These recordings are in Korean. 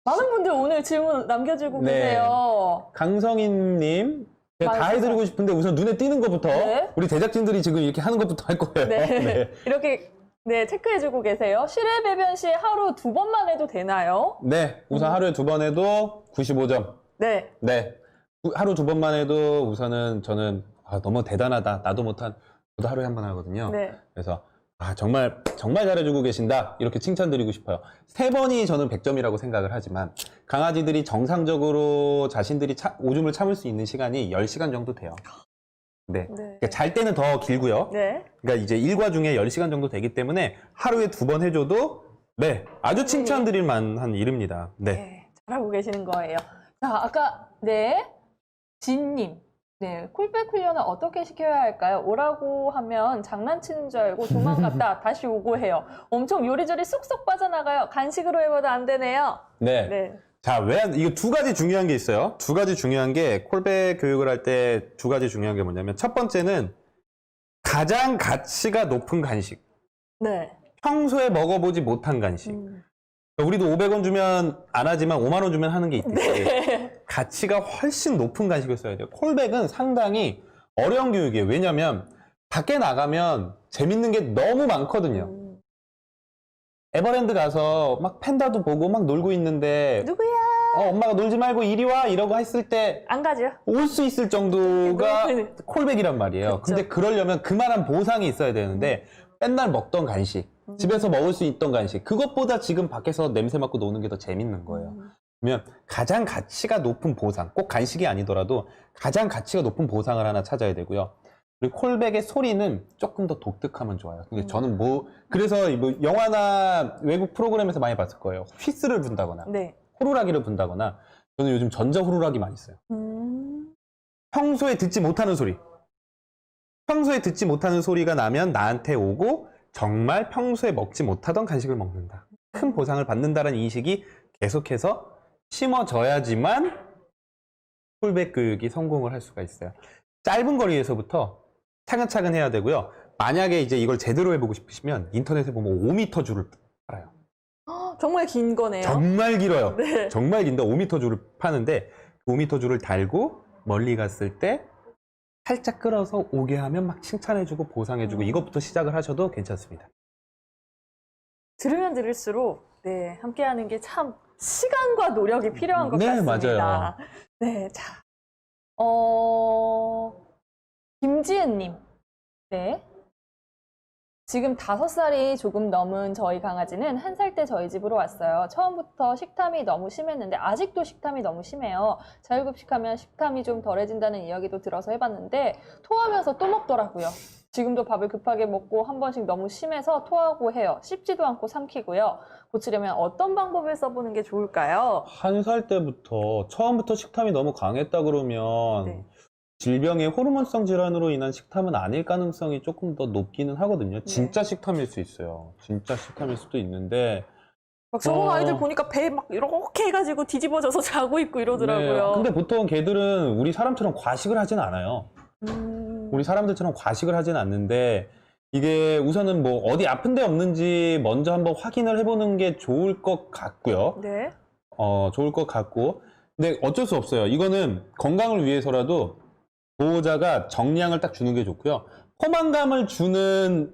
많은 분들 오늘 질문 남겨주고 네. 계세요. 강성인님, 제가 다 맞아요. 해드리고 싶은데 우선 눈에 띄는 것부터 네. 우리 제작진들이 지금 이렇게 하는 것부터 할 거예요. 네. 네. 이렇게 네 체크해주고 계세요. 실외 배변 시 하루 2번만 해도 되나요? 네, 우선 하루에 2번 해도 95점. 네. 네, 하루 2번만 해도 우선은 저는 너무 대단하다. 나도 못한, 저도 하루에 한 번 하거든요. 네. 그래서 정말 잘해주고 계신다. 이렇게 칭찬드리고 싶어요. 3번이 저는 100점이라고 생각을 하지만 강아지들이 정상적으로 자신들이 오줌을 참을 수 있는 시간이 10시간 정도 돼요. 네. 네. 그러니까 잘 때는 더 길고요. 네. 그러니까 이제 일과 중에 10시간 정도 되기 때문에 하루에 2번 해줘도 네, 아주 칭찬드릴 만한 일입니다. 네. 네. 잘하고 계시는 거예요. 자, 아까 네 진님. 네, 콜백 훈련을 어떻게 시켜야 할까요? 오라고 하면 장난치는 줄 알고 도망갔다 다시 오고 해요. 엄청 요리조리 쏙쏙 빠져나가요. 간식으로 해봐도 안 되네요. 네. 네. 자, 이거 2가지 중요한 게 있어요. 2가지 중요한 게, 콜백 교육을 할 때 2가지 중요한 게 뭐냐면, 첫 번째는 가장 가치가 높은 간식. 네. 평소에 먹어보지 못한 간식. 우리도 500원 주면 안 하지만 5만 원 주면 하는 게 있듯이 네. 가치가 훨씬 높은 간식을 써야 돼요. 콜백은 상당히 어려운 교육이에요. 왜냐면 밖에 나가면 재밌는 게 너무 많거든요. 에버랜드 가서 막 팬다도 보고 막 놀고 있는데 누구야? 엄마가 놀지 말고 이리 와 이러고 했을 때 안 가죠. 올 수 있을 정도가 콜백이란 말이에요. 그쵸. 근데 그러려면 그만한 보상이 있어야 되는데 맨날 먹던 간식, 집에서 먹을 수 있던 간식, 그것보다 지금 밖에서 냄새 맡고 노는 게 더 재밌는 거예요. 그러면 가장 가치가 높은 보상, 꼭 간식이 아니더라도 가장 가치가 높은 보상을 하나 찾아야 되고요. 그리고 콜백의 소리는 조금 더 독특하면 좋아요. 근데 저는 그래서 영화나 외국 프로그램에서 많이 봤을 거예요. 휘스를 분다거나, 네. 호루라기를 분다거나, 저는 요즘 전자 호루라기 많이 써요. 평소에 듣지 못하는 소리. 평소에 듣지 못하는 소리가 나면 나한테 오고 정말 평소에 먹지 못하던 간식을 먹는다. 큰 보상을 받는다는 인식이 계속해서 심어져야지만 콜백 교육이 성공을 할 수가 있어요. 짧은 거리에서부터 차근차근 해야 되고요. 만약에 이제 이걸 제대로 해보고 싶으시면 인터넷에 보면 5m 줄을 팔아요. 정말 긴 거네요. 정말 길어요. 네. 정말 긴데 5m 줄을 파는데 그 5m 줄을 달고 멀리 갔을 때 살짝 끌어서 오게 하면 막 칭찬해주고 보상해주고 이것부터 시작을 하셔도 괜찮습니다. 들으면 들을수록 네, 함께하는 게 참 시간과 노력이 필요한 것 네, 같습니다. 맞아요. 네, 자, 김지은님, 네. 지금 5살이 조금 넘은 저희 강아지는 1살 때 저희 집으로 왔어요. 처음부터 식탐이 너무 심했는데 아직도 식탐이 너무 심해요. 자율급식하면 식탐이 좀 덜해진다는 이야기도 들어서 해봤는데 토하면서 또 먹더라고요. 지금도 밥을 급하게 먹고 한 번씩 너무 심해서 토하고 해요. 씹지도 않고 삼키고요. 고치려면 어떤 방법을 써보는 게 좋을까요? 1살 때부터 처음부터 식탐이 너무 강했다 그러면 네. 질병의 호르몬성 질환으로 인한 식탐은 아닐 가능성이 조금 더 높기는 하거든요. 진짜 식탐일 수 있어요. 진짜 식탐일 수도 있는데 막 저런 아이들 보니까 배 막 이렇게 해가지고 뒤집어져서 자고 있고 이러더라고요. 네, 근데 보통 개들은 우리 사람처럼 과식을 하진 않아요. 우리 사람들처럼 과식을 하진 않는데 이게 우선은 뭐 어디 아픈 데 없는지 먼저 한번 확인을 해보는 게 좋을 것 같고요. 네. 좋을 것 같고 근데 어쩔 수 없어요. 이거는 건강을 위해서라도 보호자가 정량을 딱 주는 게 좋고요. 포만감을 주는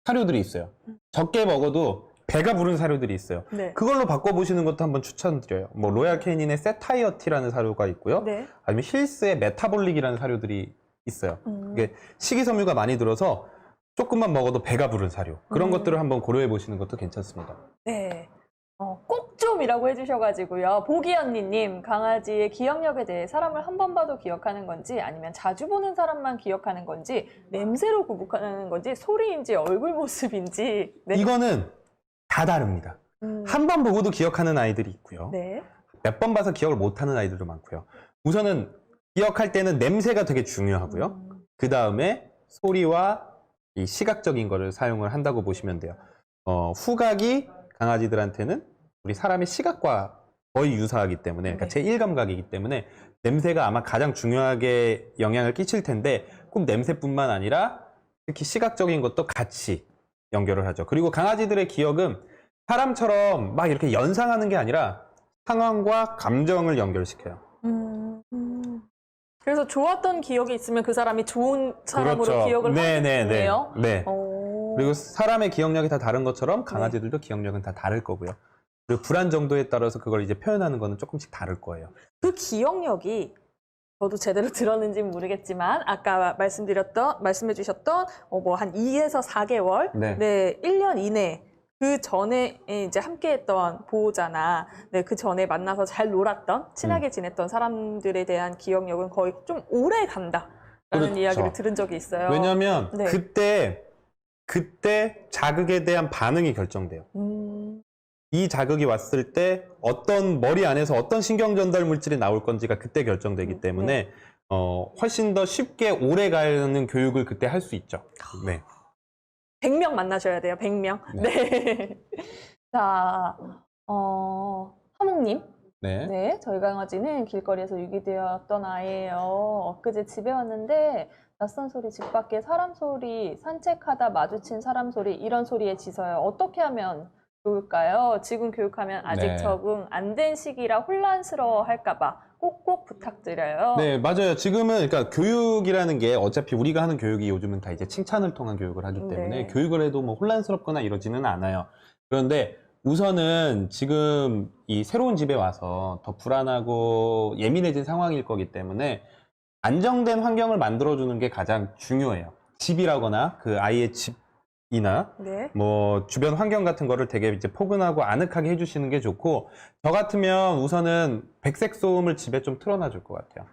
사료들이 있어요. 적게 먹어도 배가 부른 사료들이 있어요. 네. 그걸로 바꿔보시는 것도 한번 추천드려요. 뭐 로얄 캐닌의 세타이어티라는 사료가 있고요. 네. 아니면 힐스의 메타볼릭이라는 사료들이 있어요. 이게 식이섬유가 많이 들어서 조금만 먹어도 배가 부른 사료. 그런 것들을 한번 고려해 보시는 것도 괜찮습니다. 네. 꼭 좀이라고 해주셔가지고요. 보기언니님, 강아지의 기억력에 대해 사람을 한 번 봐도 기억하는 건지 아니면 자주 보는 사람만 기억하는 건지 냄새로 구분하는 건지 소리인지 얼굴 모습인지 네. 이거는 다 다릅니다. 한 번 보고도 기억하는 아이들이 있고요. 네. 몇 번 봐서 기억을 못하는 아이들도 많고요. 우선은 기억할 때는 냄새가 되게 중요하고요. 그 다음에 소리와 이 시각적인 거를 사용을 한다고 보시면 돼요. 후각이 강아지들한테는 우리 사람의 시각과 거의 유사하기 때문에, 그러니까 제1감각이기 때문에 냄새가 아마 가장 중요하게 영향을 끼칠 텐데 꼭 냄새뿐만 아니라 특히 시각적인 것도 같이 연결을 하죠. 그리고 강아지들의 기억은 사람처럼 막 이렇게 연상하는 게 아니라 상황과 감정을 연결시켜요. 그래서 좋았던 기억이 있으면 그 사람이 좋은 사람으로 그렇죠. 기억을 하게 되네요. 네. 오. 그리고 사람의 기억력이 다 다른 것처럼 강아지들도 기억력은 다 다를 거고요. 그리고 불안 정도에 따라서 그걸 이제 표현하는 거는 조금씩 다를 거예요. 그 기억력이 저도 제대로 들었는지는 모르겠지만 아까 말씀해 주셨던 뭐 한 2에서 4개월, 네. 1년 이내 그 전에 이제 함께했던 보호자나 그 전에 만나서 잘 놀았던 친하게 지냈던 사람들에 대한 기억력은 거의 좀 오래 간다라는 그렇죠. 이야기를 들은 적이 있어요. 왜냐하면 네. 그때 자극에 대한 반응이 결정돼요. 이 자극이 왔을 때 어떤 머리 안에서 어떤 신경 전달 물질이 나올 건지가 그때 결정되기 때문에 훨씬 더 쉽게 오래 가는 교육을 그때 할 수 있죠. 네. 100명 만나셔야 돼요. 100명. 네. 자, 하몽님. 네. 네, 저희 강아지는 길거리에서 유기되었던 아이예요. 엊그제 집에 왔는데 낯선 소리, 집 밖에 사람 소리, 산책하다 마주친 사람 소리, 이런 소리에 짖어요. 어떻게 하면 좋을까요? 지금 교육하면 아직 네. 적응 안 된 시기라 혼란스러워 할까봐 꼭꼭 부탁드려요. 네, 맞아요. 지금은 그러니까 교육이라는 게 어차피 우리가 하는 교육이 요즘은 다 이제 칭찬을 통한 교육을 하기 때문에 네. 교육을 해도 뭐 혼란스럽거나 이러지는 않아요. 그런데 우선은 지금 이 새로운 집에 와서 더 불안하고 예민해진 상황일 거기 때문에 안정된 환경을 만들어주는 게 가장 중요해요. 집이라거나 그 아이의 집이나 네. 뭐 주변 환경 같은 거를 되게 이제 포근하고 아늑하게 해주시는 게 좋고, 저 같으면 우선은 백색 소음을 집에 좀 틀어놔줄 것 같아요.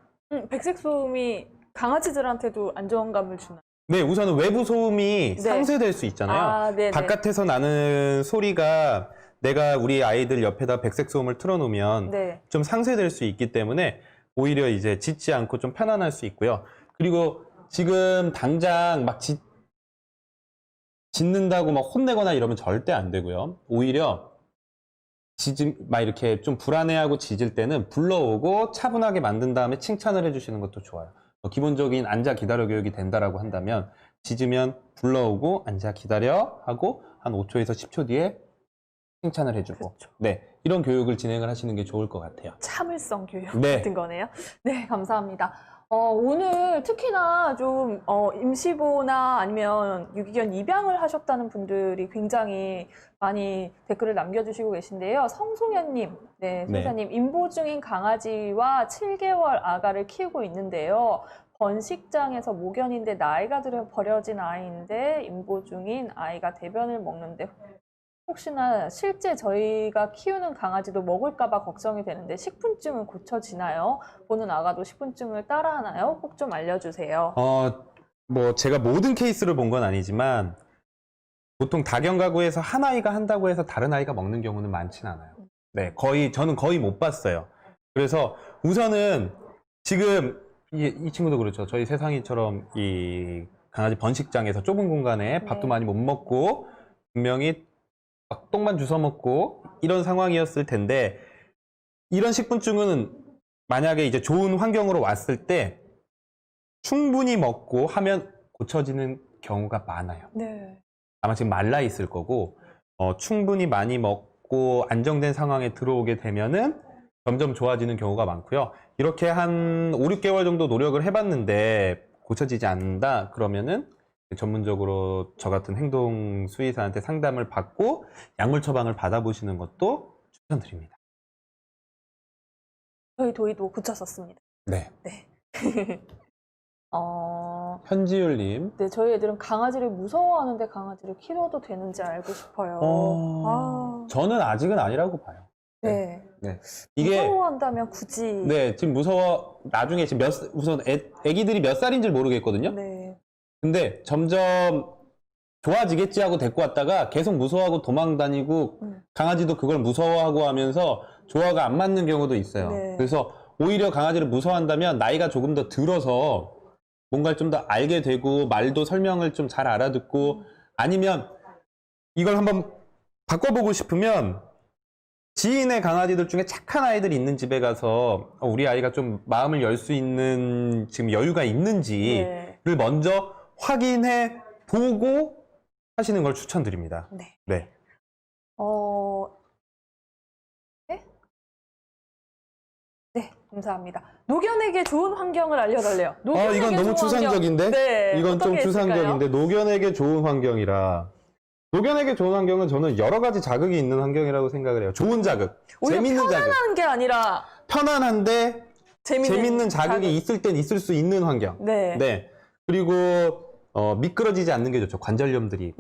백색 소음이 강아지들한테도 안정감을 주나요? 네, 우선은 외부 소음이 네. 상쇄될 수 있잖아요. 아, 네네. 바깥에서 나는 소리가 내가 우리 아이들 옆에다 백색 소음을 틀어놓으면 네. 좀 상쇄될 수 있기 때문에 오히려 이제 짖지 않고 좀 편안할 수 있고요. 그리고 지금 당장 막 짖는다고 막 혼내거나 이러면 절대 안 되고요. 오히려 막 이렇게 좀 불안해하고 짖을 때는 불러오고 차분하게 만든 다음에 칭찬을 해주시는 것도 좋아요. 기본적인 앉아 기다려 교육이 된다라고 한다면 짖으면 불러오고 앉아 기다려 하고 한 5초에서 10초 뒤에 칭찬을 해주고 그렇죠. 네, 이런 교육을 진행을 하시는 게 좋을 것 같아요. 참을성 교육 네. 같은 거네요. 네, 감사합니다. 오늘 특히나 좀 임시보나 아니면 유기견 입양을 하셨다는 분들이 굉장히 많이 댓글을 남겨주시고 계신데요. 성송현님, 네, 소장님, 임보 중인 강아지와 7개월 아가를 키우고 있는데요. 번식장에서 모견인데 나이가 들어 버려진 아이인데 임보 중인 아이가 대변을 먹는데 혹시나 실제 저희가 키우는 강아지도 먹을까봐 걱정이 되는데 식fun증은 고쳐지나요? 보는 아가도 식fun증을 따라하나요? 꼭 좀 알려주세요. 뭐 제가 모든 케이스를 본 건 아니지만 보통 다견 가구에서 한 아이가 한다고 해서 다른 아이가 먹는 경우는 많진 않아요. 네, 저는 거의 못 봤어요. 그래서 우선은 지금 이 친구도 그렇죠. 저희 세상이처럼 이 강아지 번식장에서 좁은 공간에 밥도 많이 못 먹고 분명히 막 똥만 주워 먹고 이런 상황이었을 텐데, 이런 식분증은 만약에 이제 좋은 환경으로 왔을 때 충분히 먹고 하면 고쳐지는 경우가 많아요. 네. 아마 지금 말라 있을 거고, 충분히 많이 먹고 안정된 상황에 들어오게 되면은 점점 좋아지는 경우가 많고요. 이렇게 한 5, 6개월 정도 노력을 해봤는데 고쳐지지 않는다 그러면은 전문적으로 저 같은 행동 수의사한테 상담을 받고 약물 처방을 받아보시는 것도 추천드립니다. 저희 도희도 고쳤었습니다. 네. 네. 현지율님. 네, 저희 애들은 강아지를 무서워하는데 강아지를 키워도 되는지 알고 싶어요. 저는 아직은 아니라고 봐요. 네. 네. 이게 무서워한다면 굳이. 네, 지금 나중에 지금 우선 애기들이 몇 살인지 모르겠거든요. 네. 근데 점점 좋아지겠지 하고 데리고 왔다가 계속 무서워하고 도망 다니고 강아지도 그걸 무서워하고 하면서 조화가 안 맞는 경우도 있어요. 네. 그래서 오히려 강아지를 무서워한다면 나이가 조금 더 들어서 뭔가를 좀 더 알게 되고 말도 설명을 좀 잘 알아듣고, 아니면 이걸 한번 바꿔보고 싶으면 지인의 강아지들 중에 착한 아이들이 있는 집에 가서 우리 아이가 좀 마음을 열 수 있는 지금 여유가 있는지를 네. 먼저 확인해 보고 하시는 걸 추천드립니다. 네. 네. 네? 감사합니다. 노견에게 좋은 환경을 알려달래요. 노견에게 이건 너무 좋은 추상적인데? 환경. 네, 이건 좀 어떻게 추상적인데, 노견에게 좋은 환경이라. 노견에게 좋은 환경은 저는 여러 가지 자극이 있는 환경이라고 생각을 해요. 좋은 자극, 오히려 재밌는 자극. 편안한 게 아니라 편안한데 재밌는 자극이 자극. 있을 땐 있을 수 있는 환경. 네. 네. 그리고 미끄러지지 않는 게 좋죠. 관절염들이.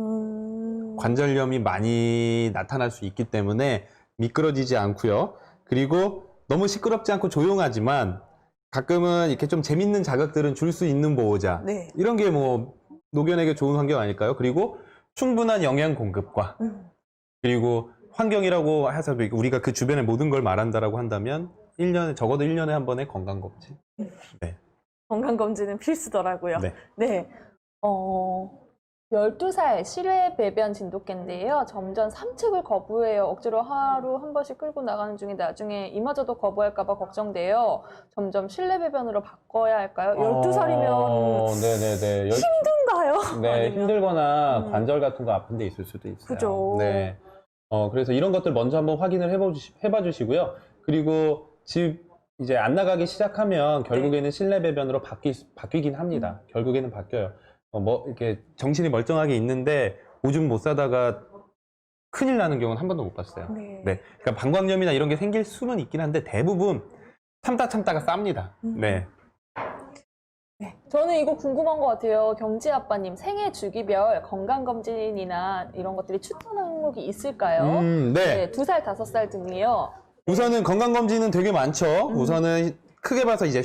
관절염이 많이 나타날 수 있기 때문에 미끄러지지 않고요. 그리고 너무 시끄럽지 않고 조용하지만 가끔은 이렇게 좀 재밌는 자극들은 줄 수 있는 보호자. 네. 이런 게 뭐 노견에게 좋은 환경 아닐까요? 그리고 충분한 영양 공급과 그리고 환경이라고 해서 우리가 그 주변의 모든 걸 말한다라고 한다면 1년에 적어도 1년에 한 번의 건강검진. 네. 건강검진은 필수더라고요. 네. 네. 12살 실외 배변 진돗개인데요. 점점 산책을 거부해요. 억지로 하루 한 번씩 끌고 나가는 중에 나중에 이마저도 거부할까봐 걱정돼요. 점점 실내 배변으로 바꿔야 할까요? 12살이면 네네네. 힘든가요? 네, 아니면? 힘들거나 관절 같은 거 아픈 데 있을 수도 있어요. 그죠. 네. 그래서 이런 것들 먼저 한번 확인을 해봐 주시고요. 그리고 집 이제 안 나가기 시작하면 결국에는 실내 배변으로 바뀌긴 합니다. 결국에는 바뀌어요. 이렇게 정신이 멀쩡하게 있는데 오줌 못 싸다가 큰일 나는 경우는 한 번도 못 봤어요. 네. 네. 그러니까 방광염이나 이런 게 생길 수는 있긴 한데 대부분 참다가 쌉니다. 네. 네. 저는 이거 궁금한 것 같아요. 경지 아빠님, 생애 주기별 건강검진이나 이런 것들이 추천 항목이 있을까요? 네. 2살, 5살 등이요. 우선은 건강검진은 되게 많죠. 우선은 크게 봐서 이제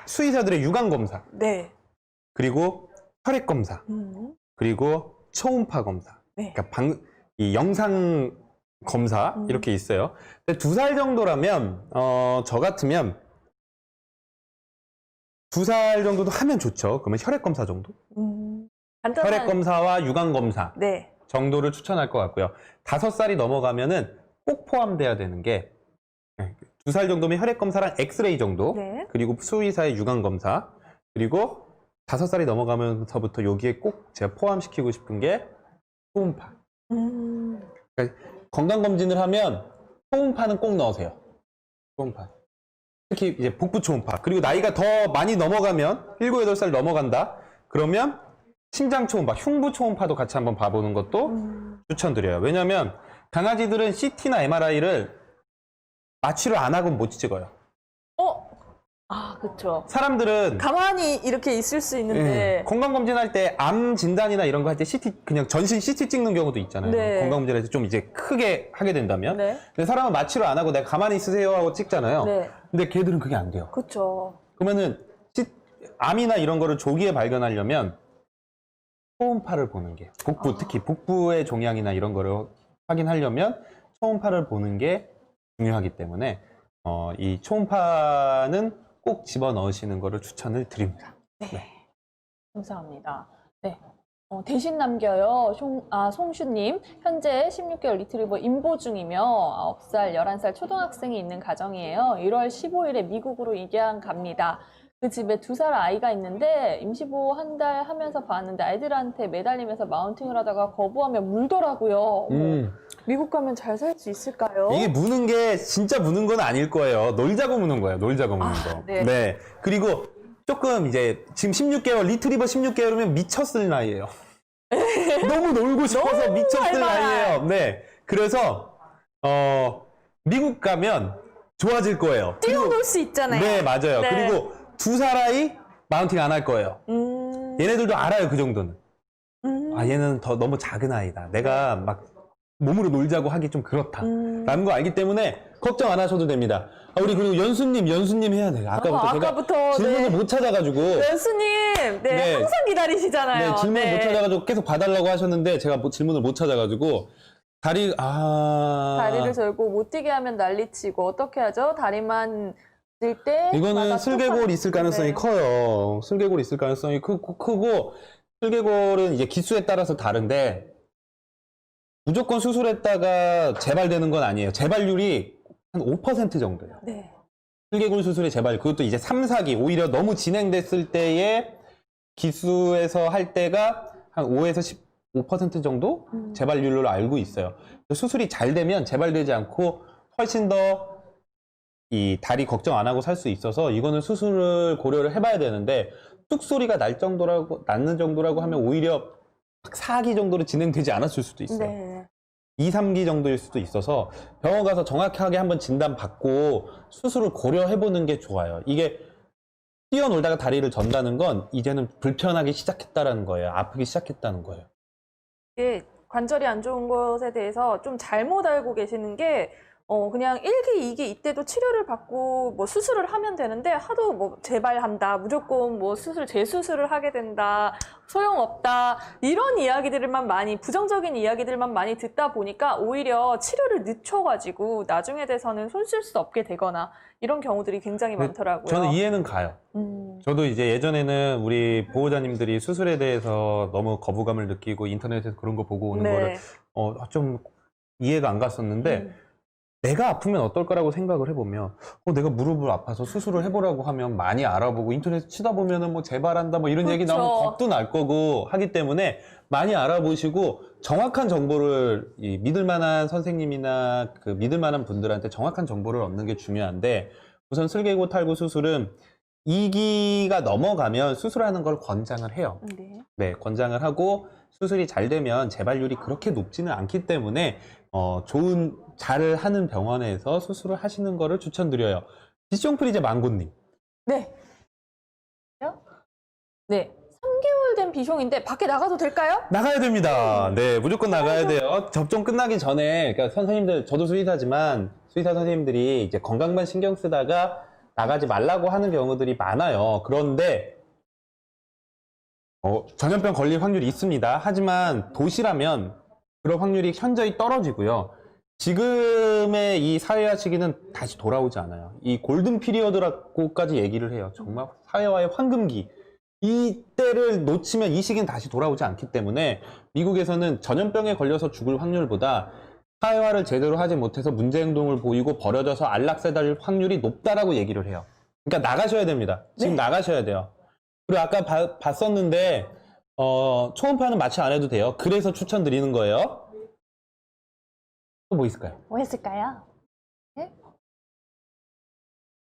수의사들의 유관검사. 네. 그리고 혈액검사. 그리고 초음파 검사. 네. 그러니까 이 영상 검사 이렇게 있어요. 근데 2살 정도라면 저 같으면 2살 정도도 하면 좋죠. 그러면 혈액검사 정도? 간단한... 혈액검사와 유관검사 네. 정도를 추천할 것 같고요. 5살이 넘어가면은 꼭 포함돼야 되는 게 2살 정도면 혈액검사랑 엑스레이 정도, 네. 그리고 수의사의 유관검사, 그리고 5살이 넘어가면서부터 여기에 꼭 제가 포함시키고 싶은 게 초음파. 그러니까 건강검진을 하면 초음파는 꼭 넣으세요. 초음파. 특히 이제 복부 초음파. 그리고 나이가 더 많이 넘어가면 7, 8살 넘어간다. 그러면 심장 초음파, 흉부 초음파도 같이 한번 봐보는 것도 추천드려요. 왜냐하면 강아지들은 CT나 MRI를 마취를 안 하고 못 찍어요. 그쵸. 사람들은 가만히 이렇게 있을 수 있는데. 건강검진할 때 암 진단이나 이런 거 할 때 그냥 전신 CT 찍는 경우도 있잖아요. 네. 건강검진할 때 좀 이제 크게 하게 된다면. 네. 근데 사람은 마취를 안 하고 내가 가만히 있으세요 하고 찍잖아요. 네. 근데 걔들은 그게 안 돼요. 그쵸. 그러면은 암이나 이런 거를 조기에 발견하려면 초음파를 보는 게, 특히 복부의 종양이나 이런 거를 확인하려면 초음파를 보는 게 중요하기 때문에 이 초음파는 꼭 집어넣으시는 거를 추천을 드립니다. 네. 감사합니다. 네. 대신 남겨요. 송슈님. 현재 16개월 리트리버 임보 중이며 9살, 11살 초등학생이 있는 가정이에요. 1월 15일에 미국으로 입양 갑니다. 그 집에 2살 아이가 있는데 임시보호 한 달 하면서 봤는데 아이들한테 매달리면서 마운팅을 하다가 거부하면 물더라고요. 미국 가면 잘 살 수 있을까요? 이게 무는 게 진짜 무는 건 아닐 거예요. 놀자고 무는 거예요. 놀자고 무는 거. 네. 네. 그리고 조금 이제 지금 16개월, 리트리버 16개월이면 미쳤을 나이예요. 너무 놀고 싶어서 미쳤을 나이예요. 네. 그래서 미국 가면 좋아질 거예요. 뛰어놀 수 있잖아요. 네, 맞아요. 네. 그리고 2살 아이 마운팅 안 할 거예요. 얘네들도 알아요, 그 정도는. 얘는 너무 작은 아이다. 내가 막 몸으로 놀자고 하기 좀 그렇다. 라는 거 알기 때문에 걱정 안 하셔도 됩니다. 우리 그리고 연수님 해야 돼요. 아까부터 제가 질문을 못 찾아가지고. 연수님, 네. 항상 기다리시잖아요. 네, 질문을 못 찾아가지고 계속 봐달라고 하셨는데 제가 질문을 못 찾아가지고 다리를 절고 못 뛰게 하면 난리치고 어떻게 하죠? 다리만 들 때 이거는 슬개골 있을 가능성이 커요. 슬개골 있을 가능성이 크고 슬개골은 이제 기수에 따라서 다른데 무조건 수술했다가 재발되는 건 아니에요. 재발률이 한 5% 정도예요. 네. 슬개골 수술의 재발, 그것도 이제 3, 4기, 오히려 너무 진행됐을 때에 기수에서 할 때가 한 5에서 15% 정도 재발률로 알고 있어요. 수술이 잘 되면 재발되지 않고 훨씬 더 이 다리 걱정 안 하고 살 수 있어서 이거는 수술을 고려를 해봐야 되는데 뚝소리가 낳는 정도라고 하면 오히려 4기 정도로 진행되지 않았을 수도 있어요. 네. 2, 3기 정도일 수도 있어서 병원 가서 정확하게 한번 진단받고 수술을 고려해보는 게 좋아요. 이게 뛰어놀다가 다리를 전다는 건 이제는 불편하기 시작했다는 거예요. 아프기 시작했다는 거예요. 이게 관절이 안 좋은 것에 대해서 좀 잘못 알고 계시는 게 그냥 1기, 2기 이때도 치료를 받고 뭐 수술을 하면 되는데 하도 뭐 재발한다, 무조건 뭐 재수술을 하게 된다, 소용없다 이런 이야기들만 많이 부정적인 이야기들만 많이 듣다 보니까 오히려 치료를 늦춰가지고 나중에 돼서는 손 쓸 수 없게 되거나 이런 경우들이 굉장히 많더라고요. 저는 이해는 가요. 저도 이제 예전에는 우리 보호자님들이 수술에 대해서 너무 거부감을 느끼고 인터넷에서 그런 거 보고 오는 네. 거를 좀 이해가 안 갔었는데 내가 아프면 어떨 거라고 생각을 해보면 내가 무릎을 아파서 수술을 해보라고 하면 많이 알아보고 인터넷 치다 보면은 뭐 재발한다 뭐 이런 얘기 그렇죠. 나오면 겁도 날 거고 하기 때문에 많이 알아보시고 정확한 정보를 믿을 만한 선생님이나 그 믿을 만한 분들한테 정확한 정보를 얻는 게 중요한데 우선 슬개골 탈구 수술은 2기가 넘어가면 수술하는 걸 권장을 해요. 네. 네, 권장을 하고 수술이 잘 되면 재발률이 그렇게 높지는 않기 때문에 잘 하는 병원에서 수술을 하시는 거를 추천드려요. 비숑 프리제 망고님. 네. 네. 3개월 된 비숑인데 밖에 나가도 될까요? 나가야 됩니다. 네, 무조건 나가야 돼요. 접종 끝나기 전에, 그러니까 선생님들, 저도 수의사지만, 수의사 선생님들이 이제 건강만 신경 쓰다가 나가지 말라고 하는 경우들이 많아요. 그런데, 전염병 걸릴 확률이 있습니다. 하지만 도시라면 그럴 확률이 현저히 떨어지고요. 지금의 이 사회화 시기는 다시 돌아오지 않아요. 이 골든 피리어드라고까지 얘기를 해요. 정말 사회화의 황금기. 이때를 놓치면 이 시기는 다시 돌아오지 않기 때문에 미국에서는 전염병에 걸려서 죽을 확률보다 사회화를 제대로 하지 못해서 문제 행동을 보이고 버려져서 안락사될 확률이 높다라고 얘기를 해요. 그러니까 나가셔야 됩니다. 지금 네. 나가셔야 돼요. 그리고 아까 봤었는데 초음파는 마취 안 해도 돼요. 그래서 추천드리는 거예요. 또 뭐 있을까요? 뭐 했을까요? 네?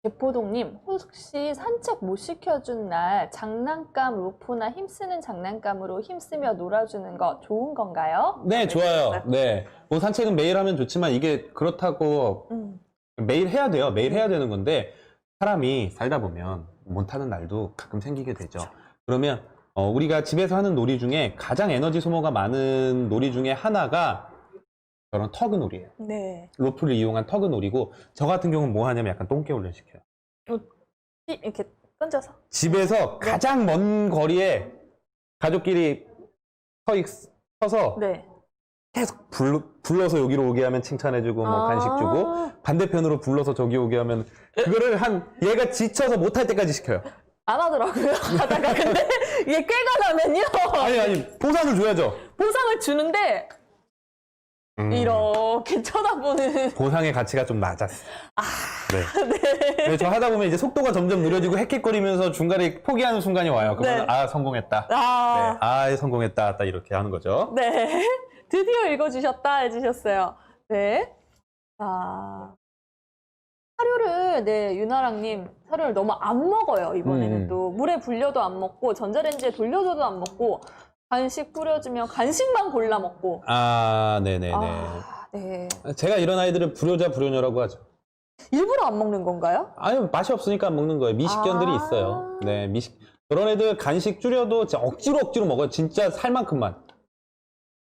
개포동님, 혹시 산책 못 시켜준 날 장난감 로프나 힘쓰는 장난감으로 힘쓰며 놀아주는 거 좋은 건가요? 네, 좋아요. 네. 뭐 산책은 매일 하면 좋지만 이게 그렇다고 매일 해야 돼요. 매일 해야 되는 건데 사람이 살다 보면 못하는 날도 가끔 생기게 되죠. 그러면 우리가 집에서 하는 놀이 중에 가장 에너지 소모가 많은 놀이 중에 하나가 저런 터그놀이에요. 네. 로프를 이용한 터그놀이고 저 같은 경우는 뭐 하냐면 약간 똥개훈련 시켜요. 이렇게 던져서. 집에서 가장 먼 거리에 가족끼리 서서 네. 계속 불러서 여기로 오게 하면 칭찬해주고 뭐 간식 주고 반대편으로 불러서 저기 오게 하면 그거를 얘가 지쳐서 못할 때까지 시켜요. 안 하더라고요. 하다가 근데 이게 꾀가 나면요. 아니 보상을 줘야죠. 보상을 주는데 이렇게 쳐다보는. 보상의 가치가 좀 낮았어. 네. 네, 저 하다 보면 이제 속도가 점점 느려지고 헥헥거리면서 중간에 포기하는 순간이 와요. 그러면 네. 성공했다. 네, 성공했다. 딱 이렇게 하는 거죠. 네. 드디어 읽어주셨다 해주셨어요. 네. 사료를, 네, 유나랑님, 사료를 너무 안 먹어요, 이번에는 또. 물에 불려도 안 먹고, 전자레인지에 돌려줘도 안 먹고, 간식 뿌려주면 간식만 골라 먹고. 네네네. 네. 제가 이런 아이들은 불효녀라고 하죠. 일부러 안 먹는 건가요? 아니, 맛이 없으니까 안 먹는 거예요. 미식견들이 있어요. 네, 그런 애들 간식 줄여도 진짜 억지로 먹어요. 진짜 살 만큼만.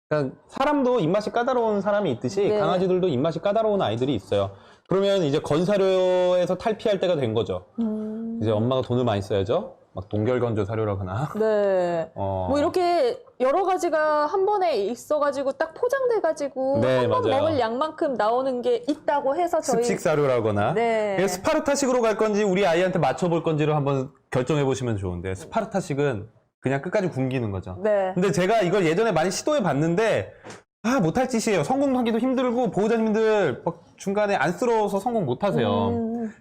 그러니까 사람도 입맛이 까다로운 사람이 있듯이 네. 강아지들도 입맛이 까다로운 아이들이 있어요. 그러면 이제 건사료에서 탈피할 때가 된 거죠. 이제 엄마가 돈을 많이 써야죠. 막 동결건조 사료라거나. 네. 뭐 이렇게 여러 가지가 한 번에 있어가지고 딱 포장돼가지고 네, 한 번 맞아요. 먹을 양만큼 나오는 게 있다고 해서 저희. 습식 사료라거나. 네. 스파르타식으로 갈 건지 우리 아이한테 맞춰볼 건지를 한번 결정해 보시면 좋은데 스파르타식은 그냥 끝까지 굶기는 거죠. 네. 근데 제가 이걸 예전에 많이 시도해 봤는데 못할 짓이에요. 성공하기도 힘들고 보호자님들 막 중간에 안쓰러워서 성공 못 하세요.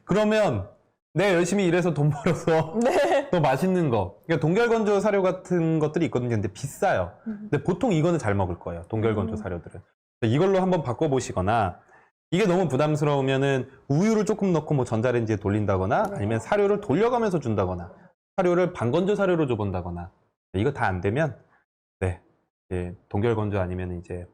그러면 내가 열심히 일해서 돈 벌어서 네. 또 맛있는 거. 그러니까 동결건조 사료 같은 것들이 있거든요. 근데 비싸요. 근데 보통 이거는 잘 먹을 거예요. 동결건조 사료들은. 이걸로 한번 바꿔보시거나 이게 너무 부담스러우면은 우유를 조금 넣고 뭐 전자레인지에 돌린다거나 네. 아니면 사료를 돌려가면서 준다거나 사료를 반건조 사료로 줘본다거나 이거 다 안 되면 네 이제 동결건조 아니면 이제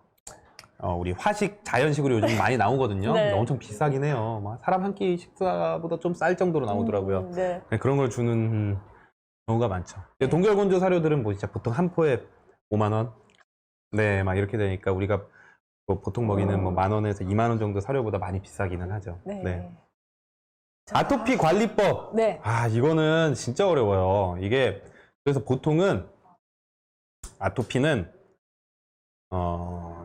우리 화식 자연식으로 요즘 많이 나오거든요. 네. 근데 엄청 비싸긴 해요. 막 사람 한 끼 식사보다 좀 쌀 정도로 나오더라고요. 네. 네, 그런 걸 주는 경우가 많죠. 네. 동결건조 사료들은 뭐 진짜 보통 한 포에 5만 원, 네, 막 이렇게 되니까 우리가 뭐 보통 먹이는 뭐 10,000원에서 2만 원 정도 사료보다 많이 비싸기는 하죠. 네. 네. 자, 아토피 관리법. 네. 이거는 진짜 어려워요. 이게 그래서 보통은 아토피는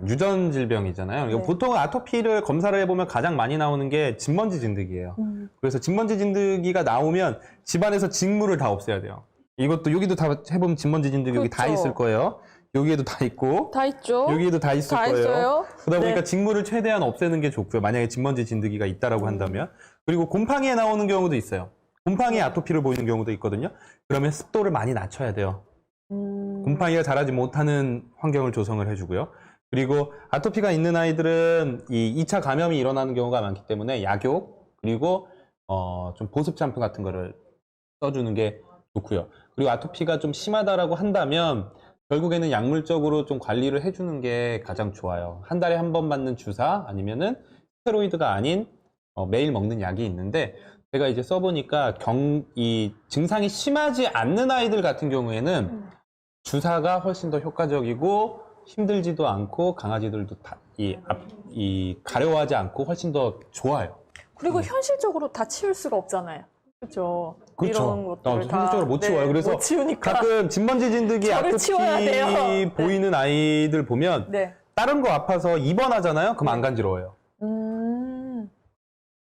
유전 질병이잖아요. 그러니까 네. 보통 아토피를 검사를 해보면 가장 많이 나오는 게 진먼지 진드기예요. 그래서 진먼지 진드기가 나오면 집안에서 직물을 다 없애야 돼요. 이것도 여기도 다 해보면 진먼지 진드기 여기 다 그렇죠. 있을 거예요. 여기에도 다 있고 다 있죠. 여기에도 다 있을 다 거예요. 있어요. 그러다 보니까 네. 직물을 최대한 없애는 게 좋고요. 만약에 진먼지 진드기가 있다라고 한다면. 그리고 곰팡이에 나오는 경우도 있어요. 곰팡이에 아토피를 보이는 경우도 있거든요. 그러면 습도를 많이 낮춰야 돼요. 곰팡이가 자라지 못하는 환경을 조성을 해주고요. 그리고 아토피가 있는 아이들은 이 2차 감염이 일어나는 경우가 많기 때문에 약욕 그리고 좀 보습 샴푸 같은 거를 써주는 게 좋고요. 그리고 아토피가 좀 심하다라고 한다면 결국에는 약물적으로 좀 관리를 해주는 게 가장 좋아요. 한 달에 한 번 맞는 주사 아니면은 스테로이드가 아닌 매일 먹는 약이 있는데 제가 이제 써보니까 이 증상이 심하지 않는 아이들 같은 경우에는 주사가 훨씬 더 효과적이고 힘들지도 않고 강아지들도 가려워하지 않고 훨씬 더 좋아요. 그리고 현실적으로 다 치울 수가 없잖아요. 그렇죠. 그렇죠. 이런 것들을 다 현실적으로 못 치워요. 그래서 못 치우니까. 가끔 진먼지 진드기 저를 치워야 돼요. 아토피 보이는 아이들 보면 네. 다른 거 아파서 입원하잖아요. 그럼 안 간지러워요.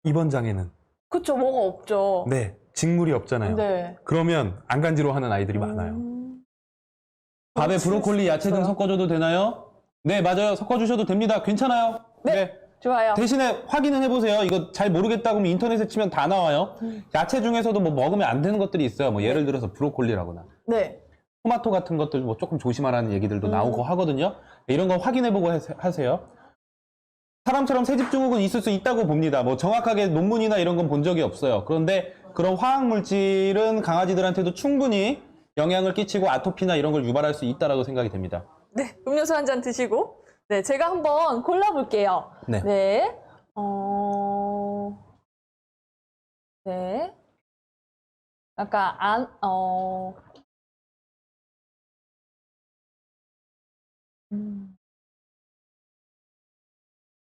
입원장에는. 그렇죠. 뭐가 없죠. 네. 직물이 없잖아요. 네. 그러면 안 간지러워하는 아이들이 많아요. 밥에 치울 브로콜리, 수 야채 등 있어요. 섞어줘도 되나요? 네, 맞아요. 섞어주셔도 됩니다. 괜찮아요. 네. 좋아요. 대신에 확인은 해보세요. 이거 잘 모르겠다고 하면 인터넷에 치면 다 나와요. 야채 중에서도 뭐 먹으면 안 되는 것들이 있어요. 뭐 예를 들어서 브로콜리라거나 네. 토마토 같은 것들 뭐 조금 조심하라는 얘기들도 나오고 하거든요. 이런 거 확인해보고 하세요. 사람처럼 새집 증후군 있을 수 있다고 봅니다. 뭐 정확하게 논문이나 이런 건 본 적이 없어요. 그런데 그런 화학 물질은 강아지들한테도 충분히 영향을 끼치고 아토피나 이런 걸 유발할 수 있다라고 생각이 됩니다. 네. 음료수 한 잔 드시고. 네. 제가 한번 골라볼게요. 네. 네. 네. 아까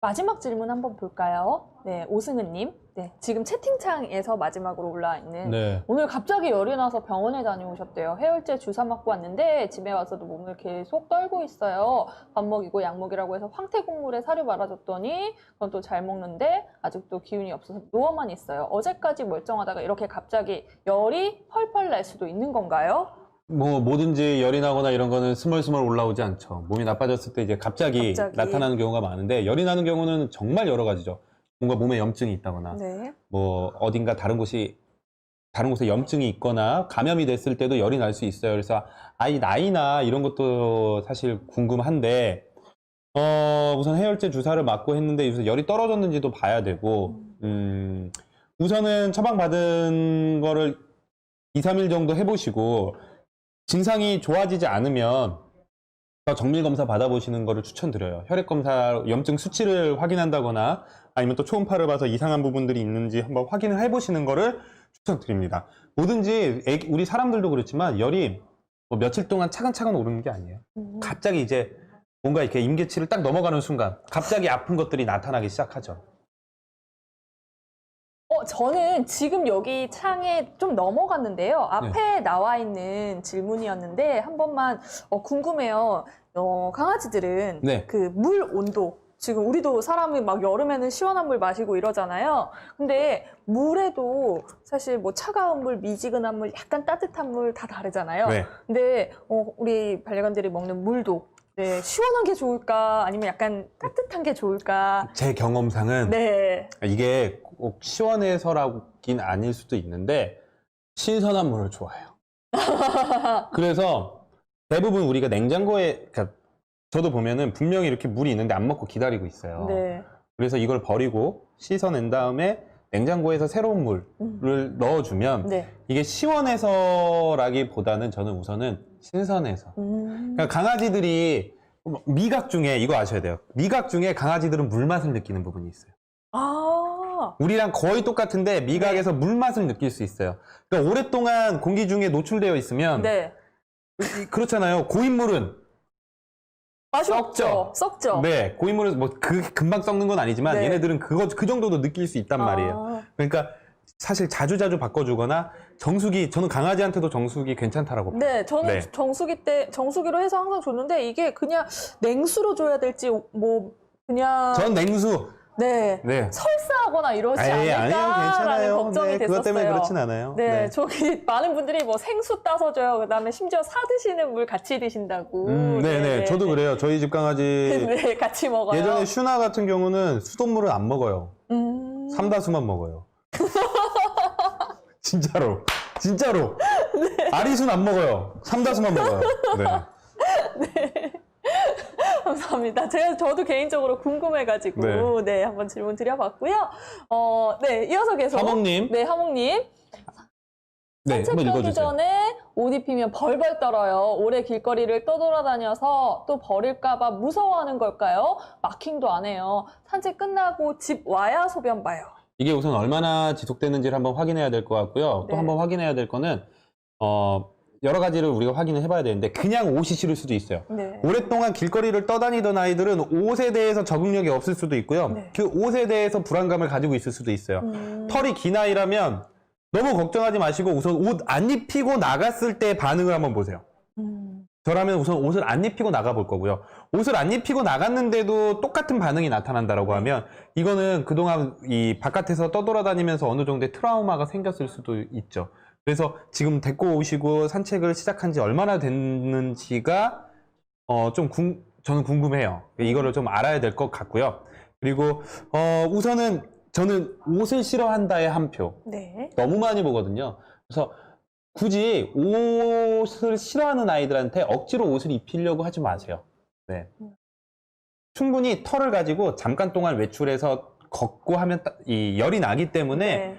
마지막 질문 한번 볼까요? 네, 오승은님. 네, 지금 채팅창에서 마지막으로 올라와 있는. 네. 오늘 갑자기 열이 나서 병원에 다녀오셨대요. 해열제 주사 맞고 왔는데 집에 와서도 몸을 계속 떨고 있어요. 밥 먹이고 약 먹이라고 해서 황태 국물에 사료 말아줬더니 그건 또 잘 먹는데 아직도 기운이 없어서 누워만 있어요. 어제까지 멀쩡하다가 이렇게 갑자기 열이 펄펄 날 수도 있는 건가요? 뭐 뭐든지 열이 나거나 이런 거는 스멀스멀 올라오지 않죠. 몸이 나빠졌을 때 이제 갑자기 나타나는 경우가 많은데 열이 나는 경우는 정말 여러 가지죠. 뭔가 몸에 염증이 있다거나 네. 뭐 어딘가 다른 곳에 염증이 있거나 감염이 됐을 때도 열이 날 수 있어요. 그래서 아이 나이나 이런 것도 사실 궁금한데 우선 해열제 주사를 맞고 했는데 요새 열이 떨어졌는지도 봐야 되고 우선은 처방받은 거를 2, 3일 정도 해보시고 증상이 좋아지지 않으면 정밀 검사 받아보시는 거를 추천드려요. 혈액 검사, 염증 수치를 확인한다거나 아니면 또 초음파를 봐서 이상한 부분들이 있는지 한번 확인을 해보시는 거를 추천드립니다. 뭐든지 우리 사람들도 그렇지만 열이 뭐 며칠 동안 차근차근 오르는 게 아니에요. 갑자기 이제 뭔가 이렇게 임계치를 딱 넘어가는 순간 갑자기 아픈 것들이 나타나기 시작하죠. 저는 지금 여기 창에 좀 넘어갔는데요. 앞에 나와 있는 질문이었는데 한 번만 궁금해요. 강아지들은 네. 그 물 온도 지금 우리도 사람이 막 여름에는 시원한 물 마시고 이러잖아요. 근데 물에도 사실 뭐 차가운 물, 미지근한 물, 약간 따뜻한 물 다 다르잖아요. 네. 근데 우리 반려견들이 먹는 물도 네, 시원한 게 좋을까 아니면 약간 따뜻한 게 좋을까? 제 경험상은 네. 이게 꼭 시원해서라긴 아닐 수도 있는데 신선한 물을 좋아해요. 그래서 대부분 우리가 냉장고에, 그러니까 저도 보면은 분명히 이렇게 물이 있는데 안 먹고 기다리고 있어요. 네. 그래서 이걸 버리고 씻어낸 다음에 냉장고에서 새로운 물을 넣어주면 네. 이게 시원해서라기보다는 저는 우선은 신선해서. 그러니까 강아지들이 미각 중에 이거 아셔야 돼요. 미각 중에 강아지들은 물맛을 느끼는 부분이 있어요. 아, 우리랑 거의 똑같은데 미각에서 물맛을 느낄 수 있어요. 그러니까 오랫동안 공기 중에 노출되어 있으면 네. 그렇잖아요. 고인물은 맛이 썩죠. 없죠. 썩죠. 네, 고인물은 뭐 금방 썩는 건 아니지만 네. 얘네들은 그 정도도 느낄 수 있단 말이에요. 그러니까 사실 자주자주 바꿔주거나 저는 강아지한테도 정수기 괜찮다라고 봐요. 네, 저는 네. 정수기로 해서 항상 줬는데 이게 그냥 냉수로 줘야 될지 뭐 그냥 전 냉수. 네. 네. 설사하거나 이러지 아니요, 않을까라는 괜찮아요. 걱정이 네, 됐었어요. 그것 때문에 그렇진 않아요. 네, 저기 많은 분들이 뭐 생수 따서 줘요. 그다음에 심지어 사 드시는 물 같이 드신다고. 네네. 저도 그래요. 저희 집 강아지 네, 같이 먹어요. 예전에 슈나 같은 경우는 수돗물은 안 먹어요. 삼다수만 먹어요. 진짜로. 아리수는 안 먹어요. 삼다수만 먹어요. 네. 감사합니다. 저도 개인적으로 궁금해가지고 네, 한번 질문 드려봤고요. 네, 이어서 계속 하몽님. 네, 하몽님. 네, 산책 한번 가기 읽어주세요. 전에 옷 입히면 벌벌 떨어요. 오래 길거리를 떠돌아다녀서 또 버릴까봐 무서워하는 걸까요? 마킹도 안 해요. 산책 끝나고 집 와야 소변 봐요. 이게 우선 얼마나 지속되는지를 한번 확인해야 될 것 같고요. 또 네. 한번 확인해야 될 거는 여러 가지를 우리가 확인을 해봐야 되는데 그냥 옷이 싫을 수도 있어요. 네. 오랫동안 길거리를 떠다니던 아이들은 옷에 대해서 적응력이 없을 수도 있고요. 네. 그 옷에 대해서 불안감을 가지고 있을 수도 있어요. 털이 긴 아이라면 너무 걱정하지 마시고 우선 옷 안 입히고 나갔을 때 반응을 한번 보세요. 저라면 우선 옷을 안 입히고 나가볼 거고요. 옷을 안 입히고 나갔는데도 똑같은 반응이 나타난다라고 하면 이거는 그동안 이 바깥에서 떠돌아다니면서 어느 정도의 트라우마가 생겼을 수도 있죠. 그래서 지금 데리고 오시고 산책을 시작한 지 얼마나 됐는지가 저는 궁금해요. 이거를 좀 알아야 될 것 같고요. 그리고 우선은 저는 옷을 싫어한다의 한 표. 네. 너무 많이 보거든요. 그래서 굳이 옷을 싫어하는 아이들한테 억지로 옷을 입히려고 하지 마세요. 네. 충분히 털을 가지고 잠깐 동안 외출해서 걷고 하면 이 열이 나기 때문에 네.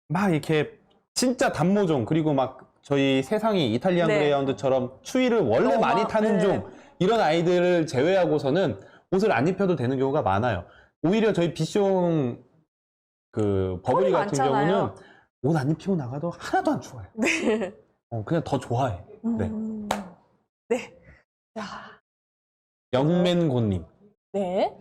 막 이렇게 진짜 단모종 그리고 막 저희 세상이 이탈리안 네. 그레이하운드처럼 추위를 원래 많이 타는 네. 종 이런 아이들을 제외하고서는 옷을 안 입혀도 되는 경우가 많아요. 오히려 저희 비숑 그 버블이 같은 많잖아요. 경우는 옷 안 입히고 나가도 하나도 안 추워요. 네. 그냥 더 좋아해. 네. 네. 자, 영맨고님. 네.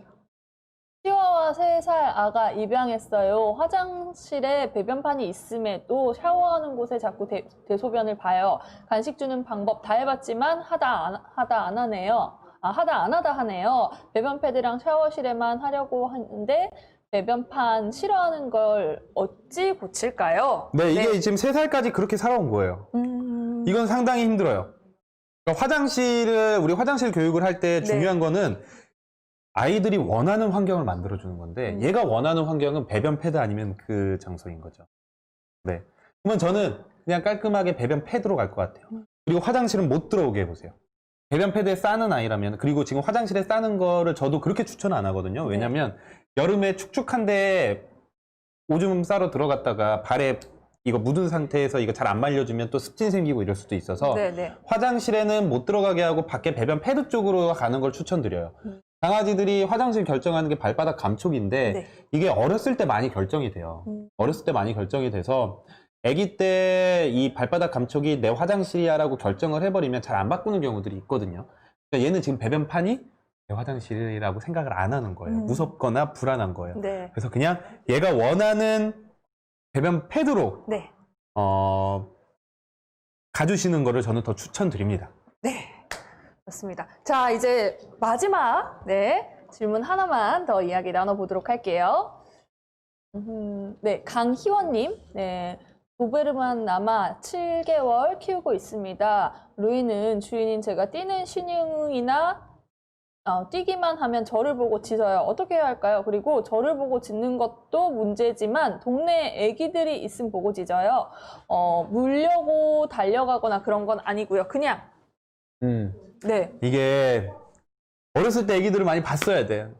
치와와 3살 아가 입양했어요. 화장실에 배변판이 있음에도 샤워하는 곳에 자꾸 대소변을 봐요. 간식 주는 방법 다 해봤지만 하다 안 하네요. 하다 안 하다 하네요. 배변 패드랑 샤워실에만 하려고 하는데 배변판 싫어하는 걸 어찌 고칠까요? 네, 이게 지금 3살까지 그렇게 살아온 거예요. 이건 상당히 힘들어요. 그러니까 우리 화장실 교육을 할 때 중요한 거는 아이들이 원하는 환경을 만들어주는 건데 얘가 원하는 환경은 배변 패드 아니면 그 장소인 거죠. 네. 그러면 저는 그냥 깔끔하게 배변 패드로 갈 것 같아요. 그리고 화장실은 못 들어오게 해보세요. 배변 패드에 싸는 아이라면 그리고 지금 화장실에 싸는 거를 저도 그렇게 추천 안 하거든요. 왜냐면 여름에 축축한데 오줌 싸러 들어갔다가 발에 이거 묻은 상태에서 이거 잘 안 말려주면 또 습진 생기고 이럴 수도 있어서 화장실에는 못 들어가게 하고 밖에 배변 패드 쪽으로 가는 걸 추천드려요. 강아지들이 화장실 결정하는 게 발바닥 감촉인데 이게 어렸을 때 많이 결정이 돼요. 어렸을 때 많이 결정이 돼서 아기 때 이 발바닥 감촉이 내 화장실이야라고 결정을 해버리면 잘 안 바꾸는 경우들이 있거든요. 그러니까 얘는 지금 배변판이 내 화장실이라고 생각을 안 하는 거예요. 무섭거나 불안한 거예요. 그래서 그냥 얘가 원하는 배변 패드로 가주시는 거를 저는 더 추천드립니다. 네, 좋습니다. 자, 이제 마지막 질문 하나만 더 이야기 나눠보도록 할게요. 네, 강희원님, 도베르만 남아 7개월 키우고 있습니다. 루이는 주인인 제가 뛰는 신용이나 뛰기만 하면 저를 보고 짖어요. 어떻게 해야 할까요? 그리고 저를 보고 짖는 것도 문제지만 동네에 애기들이 있음 보고 짖어요. 물려고 달려가거나 그런 건 아니고요. 그냥 이게 어렸을 때 애기들을 많이 봤어야 돼.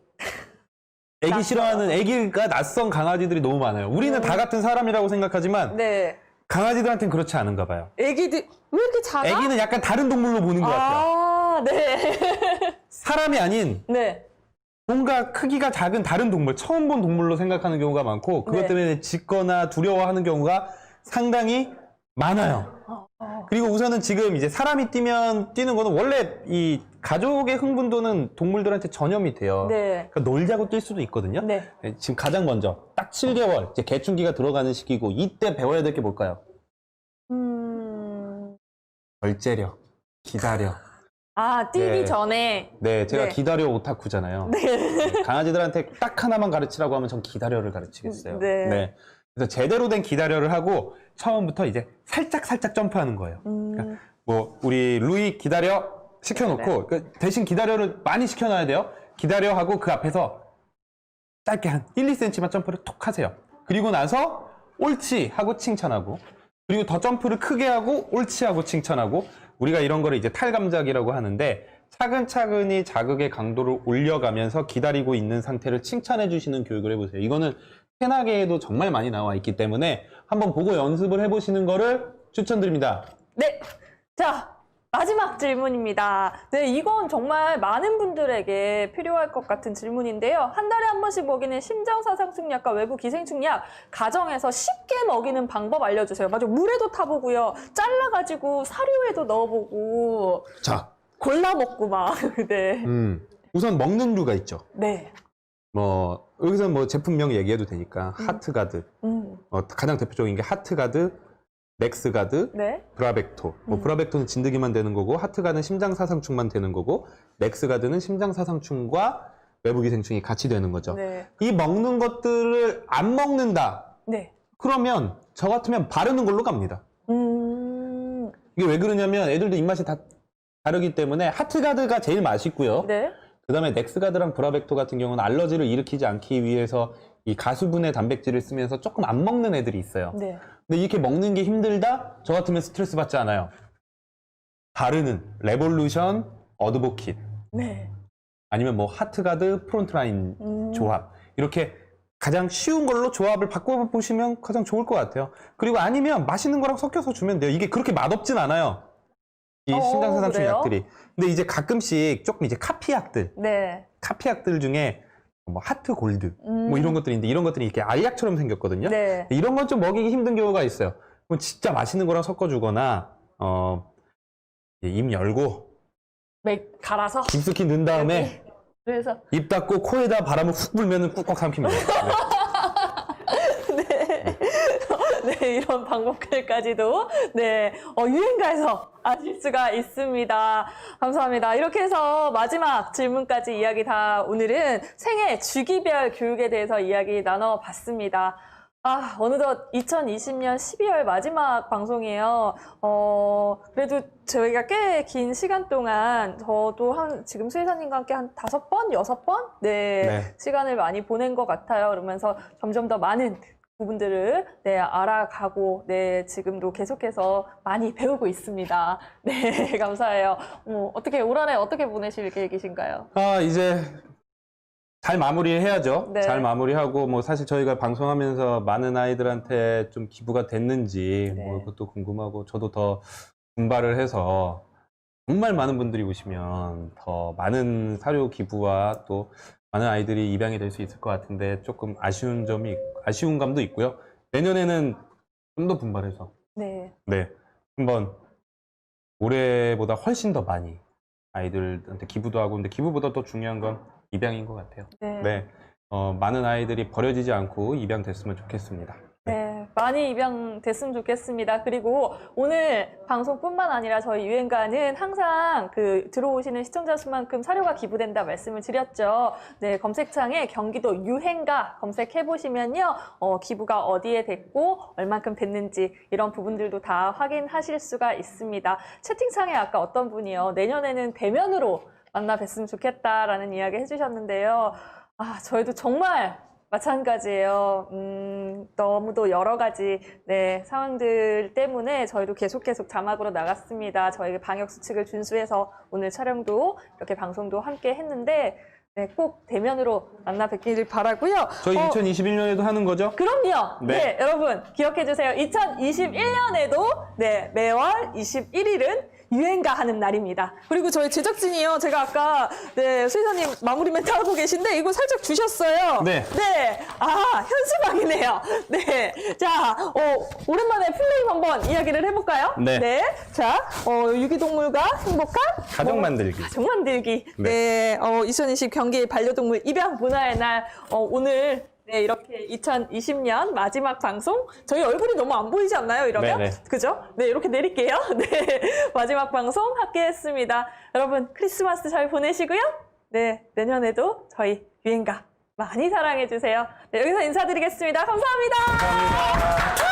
애기 싫어하는 애기가 낯선 강아지들이 너무 많아요. 우리는 다 같은 사람이라고 생각하지만 네. 강아지들한테는 그렇지 않은가 봐요. 애기들 왜 이렇게 작아? 애기는 약간 다른 동물로 보는 것 같아요. 아, 네. 사람이 아닌 네. 뭔가 크기가 작은 다른 동물, 처음 본 동물로 생각하는 경우가 많고 그것 네. 때문에 짖거나 두려워하는 경우가 상당히 많아요. 그리고 우선은 지금 이제 사람이 뛰는 거는 원래 이 가족의 흥분도는 동물들한테 전염이 돼요. 네. 그러니까 놀자고 뛸 수도 있거든요. 네. 지금 가장 먼저 딱 7개월 이제 개춘기가 들어가는 시기고 이때 배워야 될 게 뭘까요? 절제력, 기다려. 아, 뛰기 네. 전에. 네, 제가 네. 기다려 오타쿠잖아요. 네, 강아지들한테 딱 하나만 가르치라고 하면 전 기다려를 가르치겠어요. 네. 그래서 제대로 된 기다려를 하고 처음부터 이제 살짝 점프하는 거예요. 그러니까 뭐 우리 루이 기다려 시켜놓고 그 대신 기다려를 많이 시켜놔야 돼요. 기다려 하고 그 앞에서 짧게 한 1, 2cm만 점프를 톡 하세요. 그리고 나서 옳지 하고 칭찬하고 그리고 더 점프를 크게 하고 옳지 하고 칭찬하고 우리가 이런 거를 이제 탈감작이라고 하는데 차근차근히 자극의 강도를 올려가면서 기다리고 있는 상태를 칭찬해 주시는 교육을 해보세요. 이거는 페나게에도 정말 많이 나와 있기 때문에 한번 보고 연습을 해보시는 거를 추천드립니다. 네. 자, 마지막 질문입니다. 네, 이건 정말 많은 분들에게 필요할 것 같은 질문인데요. 한 달에 한 번씩 먹이는 심장사상충약과 외부 기생충약 가정에서 쉽게 먹이는 방법 알려주세요. 맞아, 물에도 타보고요. 잘라가지고 사료에도 넣어보고 자, 골라 먹고 막. 네. 우선 먹는 류가 있죠. 네. 뭐 여기서 뭐 제품명 얘기해도 되니까 하트가드, 가장 대표적인 게 하트가드, 넥스가드, 네. 브라벡토. 뭐 브라벡토는 진드기만 되는 거고 하트가드는 심장사상충만 되는 거고 넥스가드는 심장사상충과 외부기생충이 같이 되는 거죠. 네. 이 먹는 것들을 안 먹는다. 네. 그러면 저 같으면 바르는 걸로 갑니다. 이게 왜 그러냐면 애들도 입맛이 다 다르기 때문에 하트가드가 제일 맛있고요. 네. 그 다음에 넥스가드랑 브라벡토 같은 경우는 알러지를 일으키지 않기 위해서 이 가수분해 단백질을 쓰면서 조금 안 먹는 애들이 있어요. 네. 근데 이렇게 먹는 게 힘들다? 저 같으면 스트레스 받지 않아요. 바르는 레볼루션, 어드보킷 네. 아니면 뭐 하트가드, 프론트라인 조합 이렇게 가장 쉬운 걸로 조합을 바꿔보시면 가장 좋을 것 같아요. 그리고 아니면 맛있는 거랑 섞여서 주면 돼요. 이게 그렇게 맛없진 않아요. 이 심장사상충 그래요? 약들이. 근데 이제 가끔씩 조금 이제 카피약들, 네. 카피약들 중에 뭐 하트 골드 뭐 이런 것들이 있는데 이런 것들이 이렇게 알약처럼 생겼거든요. 네. 이런 건 좀 먹이기 힘든 경우가 있어요. 그럼 진짜 맛있는 거랑 섞어주거나 입 열고 갈아서. 깊숙이 넣은 다음에 그래서 입 닫고 코에다 바람을 훅 불면 꾹꾹 삼킵니다. 네. 네, 이런 방법들까지도 네, 유행가에서 아실 수가 있습니다. 감사합니다. 이렇게 해서 마지막 질문까지 이야기 다 오늘은 생애 주기별 교육에 대해서 이야기 나눠봤습니다. 아, 어느덧 2020년 12월 마지막 방송이에요. 그래도 저희가 꽤 긴 시간 동안 저도 지금 수혜사님과 함께 한 5번, 6번? 네, 시간을 많이 보낸 것 같아요. 그러면서 점점 더 많은 부분들을 네, 알아가고 네, 지금도 계속해서 많이 배우고 있습니다. 네, 감사해요. 어떻게 올 한해 어떻게 보내실 계획이신가요? 이제 잘 마무리해야죠. 네. 잘 마무리하고 뭐 사실 저희가 방송하면서 많은 아이들한테 좀 기부가 됐는지 네. 뭐 그것도 궁금하고 저도 더 분발을 해서 정말 많은 분들이 오시면 더 많은 사료 기부와 또 많은 아이들이 입양이 될 수 있을 것 같은데 조금 아쉬운 감도 있고요. 내년에는 좀 더 분발해서 네. 한번 올해보다 훨씬 더 많이 아이들한테 기부도 하고 근데 기부보다 더 중요한 건 입양인 것 같아요. 네. 많은 아이들이 버려지지 않고 입양됐으면 좋겠습니다. 네, 많이 입양됐으면 좋겠습니다. 그리고 오늘 방송뿐만 아니라 저희 유행가는 항상 들어오시는 시청자 수만큼 사료가 기부된다 말씀을 드렸죠. 네, 검색창에 경기도 유행가 검색해보시면요. 기부가 어디에 됐고 얼만큼 됐는지 이런 부분들도 다 확인하실 수가 있습니다. 채팅창에 아까 어떤 분이요. 내년에는 대면으로 만나 뵀으면 좋겠다라는 이야기 해주셨는데요. 저희도 정말 마찬가지예요. 너무도 여러 가지 네, 상황들 때문에 저희도 계속 자막으로 나갔습니다. 저희 방역 수칙을 준수해서 오늘 촬영도 이렇게 방송도 함께 했는데 네, 꼭 대면으로 만나 뵙기를 바라고요. 저희 2021년에도 하는 거죠? 그럼요. 네. 네, 여러분 기억해 주세요. 2021년에도 네, 매월 21일은 유행가 하는 날입니다. 그리고 저희 제작진이요. 제가 아까 네, 수의사님 마무리 멘트 하고 계신데 이거 살짝 주셨어요. 네. 네. 아, 현수막이네요. 네. 자, 오랜만에 플레임 한번 이야기를 해볼까요? 네. 자, 유기동물과 행복한 가족 만들기. 가족 만들기. 네. 네. 2020 경기 반려동물 입양 문화의 날 오늘 네, 이렇게 2020년 마지막 방송. 저희 얼굴이 너무 안 보이지 않나요, 이러면? 네네. 그죠? 네, 이렇게 내릴게요. 네, 마지막 방송 함께 했습니다. 여러분, 크리스마스 잘 보내시고요. 네, 내년에도 저희 유행가 많이 사랑해주세요. 네, 여기서 인사드리겠습니다. 감사합니다. 감사합니다.